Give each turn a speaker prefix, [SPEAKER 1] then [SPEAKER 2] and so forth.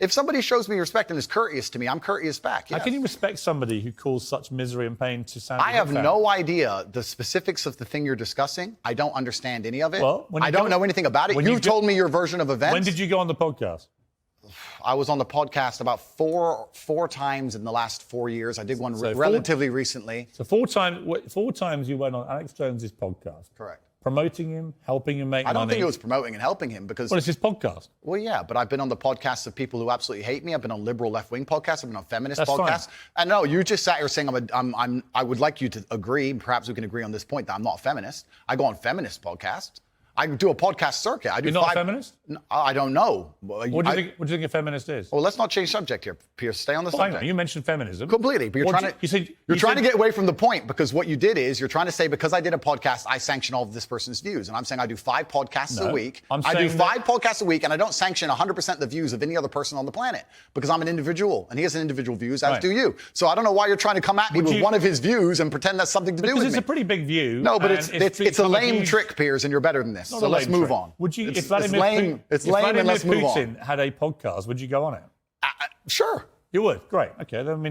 [SPEAKER 1] If somebody shows me respect and is courteous to me, I'm courteous back. Yes.
[SPEAKER 2] How can you respect somebody who caused such misery and pain to Sandy
[SPEAKER 1] I
[SPEAKER 2] Hook
[SPEAKER 1] have
[SPEAKER 2] family?
[SPEAKER 1] no idea the specifics of the thing you're discussing. I don't understand any of it.
[SPEAKER 2] Well,
[SPEAKER 1] I don't know anything about it. You told me your version of events.
[SPEAKER 2] When did you go on the podcast?
[SPEAKER 1] I was on the podcast about four times in the last 4 years. I did one relatively recently.
[SPEAKER 2] So four times you went on Alex Jones's podcast.
[SPEAKER 1] Correct.
[SPEAKER 2] Promoting him, helping him make money.
[SPEAKER 1] I don't think it was promoting and helping him because...
[SPEAKER 2] Well, it's his podcast.
[SPEAKER 1] Well, yeah, but I've been on the podcasts of people who absolutely hate me. I've been on liberal left-wing podcasts. I've been on feminist
[SPEAKER 2] That's
[SPEAKER 1] podcasts.
[SPEAKER 2] fine.
[SPEAKER 1] And no, you just sat here saying I would like you to agree, perhaps we can agree on this point, that I'm not a feminist. I go on feminist podcasts. I do a podcast circuit.
[SPEAKER 2] You're not a feminist?
[SPEAKER 1] I don't know.
[SPEAKER 2] What do you think a feminist is?
[SPEAKER 1] Well, let's not change subject here, Pierce. Stay on the subject.
[SPEAKER 2] You mentioned feminism.
[SPEAKER 1] Completely, but you're trying to get away from the point, because what you did is you're trying to say, because I did a podcast, I sanction all of this person's views. And I'm saying I do 5 podcasts a week. I do 5 podcasts a week, and I don't sanction 100% the views of any other person on the planet, because I'm an individual, and he has an individual views, as do you. So I don't know why you're trying to come at me with one of his views and pretend that's something to do with me.
[SPEAKER 2] Because it's a pretty big view.
[SPEAKER 1] No, but it's a lame trick, Piers, and you're better than this. So let's move on.
[SPEAKER 2] Would you,
[SPEAKER 1] it's lame, and let's move on.
[SPEAKER 2] Putin had a podcast, would you go on it?
[SPEAKER 1] Sure.
[SPEAKER 2] You would? Great. Okay, then